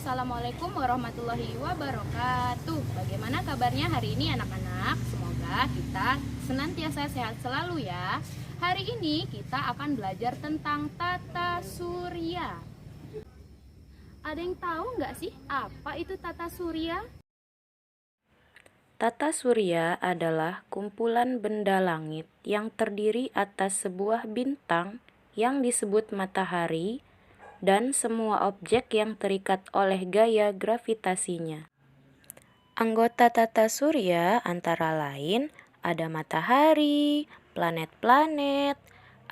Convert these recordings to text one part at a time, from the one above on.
Assalamualaikum warahmatullahi wabarakatuh. Bagaimana kabarnya hari ini anak-anak? Semoga kita senantiasa sehat selalu ya. Hari ini kita akan belajar tentang tata surya. Ada yang tahu nggak sih apa itu tata surya? Tata surya adalah kumpulan benda langit yang terdiri atas sebuah bintang yang disebut matahari dan semua objek yang terikat oleh gaya gravitasinya. Anggota tata surya antara lain ada matahari, planet-planet,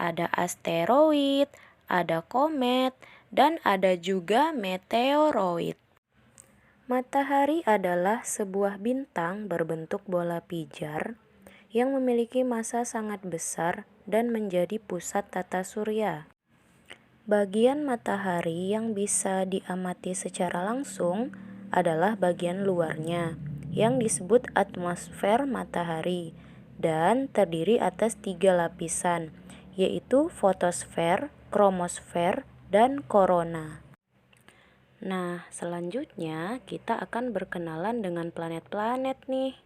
ada asteroid, ada komet, dan ada juga meteoroid. Matahari adalah sebuah bintang berbentuk bola pijar yang memiliki massa sangat besar dan menjadi pusat tata surya. Bagian matahari yang bisa diamati secara langsung adalah bagian luarnya, yang disebut atmosfer matahari, dan terdiri atas 3 lapisan, yaitu fotosfer, kromosfer, dan korona. Nah, selanjutnya kita akan berkenalan dengan planet-planet nih.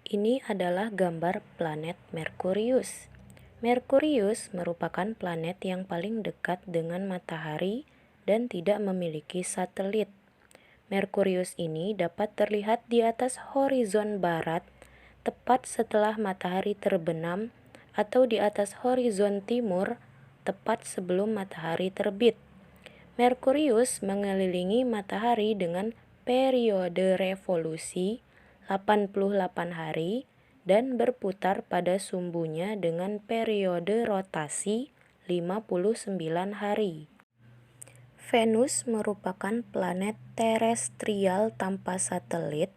Ini adalah gambar planet Merkurius. Merkurius merupakan planet yang paling dekat dengan matahari dan tidak memiliki satelit. Merkurius ini dapat terlihat di atas horizon barat, tepat setelah matahari terbenam, atau di atas horizon timur, tepat sebelum matahari terbit. Merkurius mengelilingi matahari dengan periode revolusi 88 hari dan berputar pada sumbunya dengan periode rotasi 59 hari. Venus merupakan planet terestrial tanpa satelit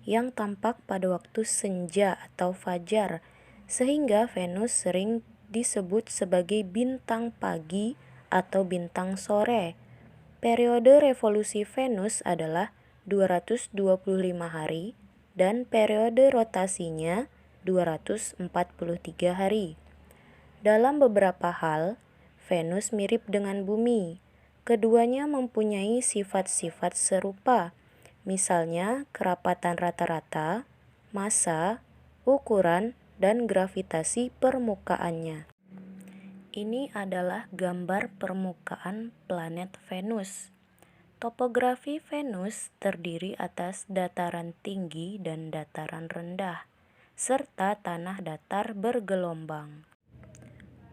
yang tampak pada waktu senja atau fajar, sehingga Venus sering disebut sebagai bintang pagi atau bintang sore. Periode revolusi Venus adalah 225 hari dan periode rotasinya 243 hari. Dalam beberapa hal, Venus mirip dengan Bumi. Keduanya mempunyai sifat-sifat serupa, misalnya kerapatan rata-rata, massa, ukuran, dan gravitasi permukaannya. Ini adalah gambar permukaan planet Venus. Topografi Venus terdiri atas dataran tinggi dan dataran rendah, serta tanah datar bergelombang.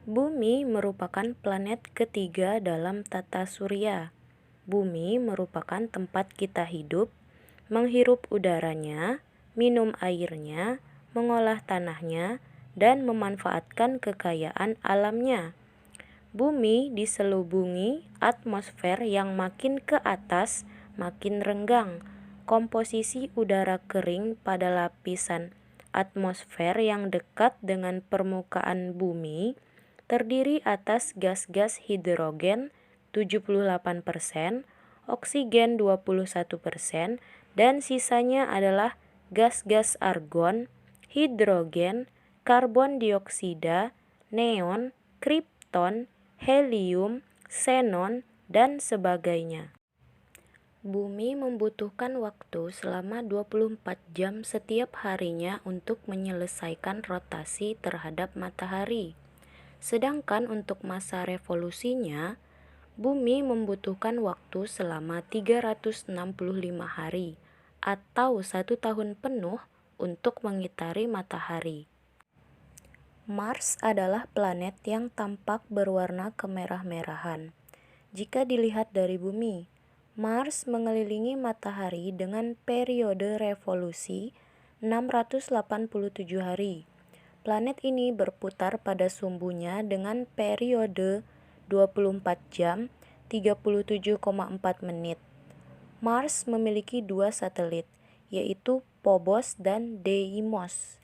Bumi merupakan planet ketiga dalam tata surya. Bumi merupakan tempat kita hidup, menghirup udaranya, minum airnya, mengolah tanahnya, dan memanfaatkan kekayaan alamnya. Bumi diselubungi atmosfer yang makin ke atas makin renggang. Komposisi udara kering pada lapisan atmosfer yang dekat dengan permukaan bumi terdiri atas gas-gas hidrogen 78%, oksigen 21%, dan sisanya adalah gas-gas argon, hidrogen, karbon dioksida, neon, kripton, helium, xenon, dan sebagainya. Bumi membutuhkan waktu selama 24 jam setiap harinya untuk menyelesaikan rotasi terhadap matahari. Sedangkan untuk masa revolusinya, Bumi membutuhkan waktu selama 365 hari atau 1 tahun penuh untuk mengitari matahari. Mars adalah planet yang tampak berwarna kemerah-merahan. Jika dilihat dari bumi, Mars mengelilingi matahari dengan periode revolusi 687 hari. Planet ini berputar pada sumbunya dengan periode 24 jam 37,4 menit. Mars memiliki 2 satelit, yaitu Phobos dan Deimos.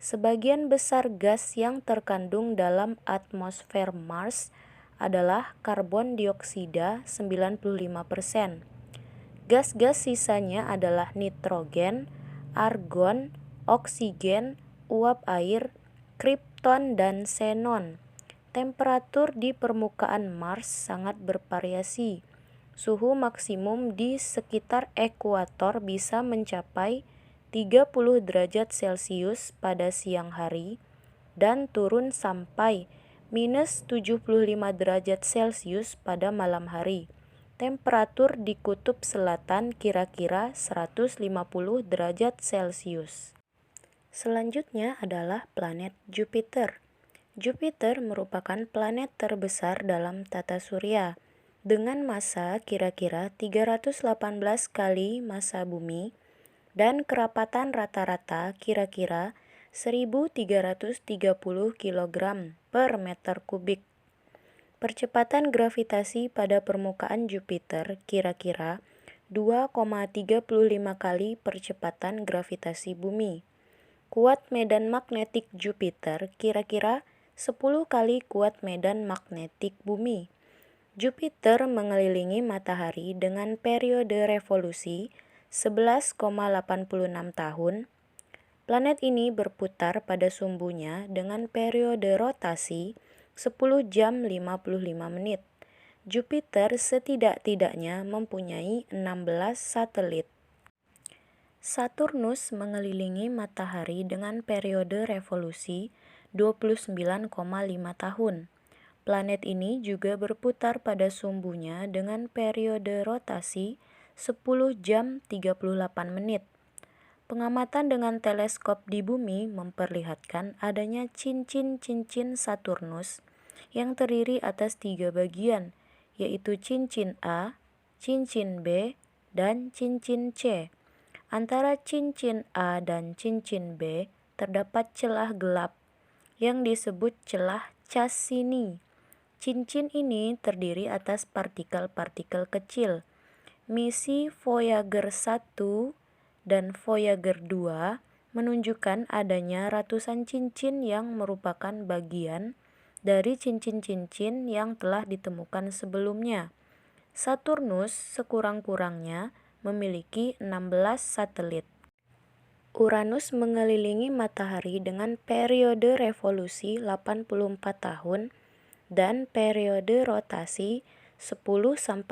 Sebagian besar gas yang terkandung dalam atmosfer Mars adalah karbon dioksida 95%. Gas-gas sisanya adalah nitrogen, argon, oksigen, uap air, kripton, dan xenon. Temperatur di permukaan Mars sangat bervariasi. Suhu maksimum di sekitar ekuator bisa mencapai 30 derajat Celcius pada siang hari dan turun sampai minus 75 derajat Celcius pada malam hari. Temperatur di kutub selatan kira-kira 150 derajat Celcius. Selanjutnya adalah planet Jupiter. Jupiter merupakan planet terbesar dalam tata surya dengan massa kira-kira 318 kali massa bumi dan kerapatan rata-rata kira-kira 1.330 kg per meter kubik. Percepatan gravitasi pada permukaan Jupiter kira-kira 2,35 kali percepatan gravitasi bumi. Kuat medan magnetik Jupiter kira-kira 10 kali kuat medan magnetik bumi. Jupiter mengelilingi matahari dengan periode revolusi 11,86 tahun. Planet ini berputar pada sumbunya dengan periode rotasi 10 jam 55 menit. Jupiter setidak-tidaknya mempunyai 16 satelit. Saturnus mengelilingi matahari dengan periode revolusi 29,5 tahun. Planet ini juga berputar pada sumbunya dengan periode rotasi 10 jam 38 menit. Pengamatan dengan teleskop di bumi memperlihatkan adanya cincin-cincin Saturnus yang terdiri atas 3 bagian, yaitu cincin A, cincin B, dan cincin C. Antara cincin A dan cincin B terdapat celah gelap yang disebut celah Cassini. Cincin ini terdiri atas partikel-partikel kecil. Misi Voyager 1 dan Voyager 2 menunjukkan adanya ratusan cincin yang merupakan bagian dari cincin-cincin yang telah ditemukan sebelumnya. Saturnus sekurang-kurangnya memiliki 16 satelit. Uranus mengelilingi matahari dengan periode revolusi 84 tahun dan periode rotasi 10-25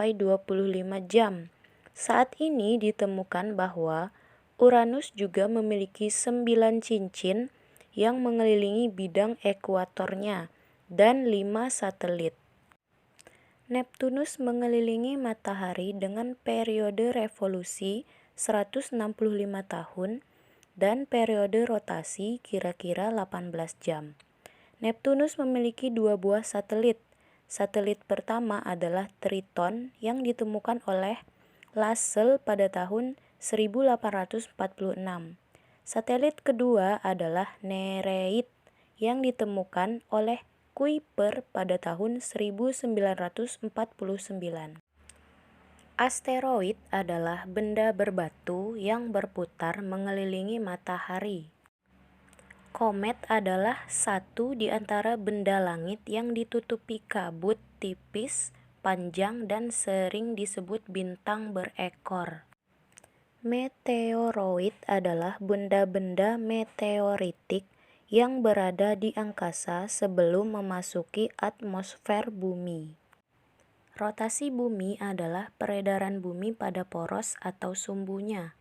jam. Saat ini ditemukan bahwa Uranus juga memiliki 9 cincin yang mengelilingi bidang ekuatornya dan 5 satelit. Neptunus mengelilingi matahari dengan periode revolusi 165 tahun dan periode rotasi kira-kira 18 jam. Neptunus memiliki 2 buah satelit. Satelit pertama adalah Triton yang ditemukan oleh Lassell pada tahun 1846. Satelit kedua adalah Nereid yang ditemukan oleh Kuiper pada tahun 1949. Asteroid adalah benda berbatu yang berputar mengelilingi matahari. Komet adalah satu di antara benda langit yang ditutupi kabut tipis, panjang, dan sering disebut bintang berekor. Meteoroid adalah benda-benda meteoritik yang berada di angkasa sebelum memasuki atmosfer bumi. Rotasi bumi adalah peredaran bumi pada poros atau sumbunya.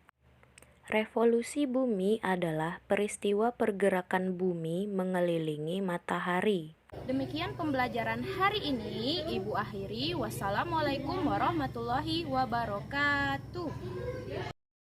Revolusi bumi adalah peristiwa pergerakan bumi mengelilingi matahari. Demikian pembelajaran hari ini, Ibu akhiri. Wassalamualaikum warahmatullahi wabarakatuh.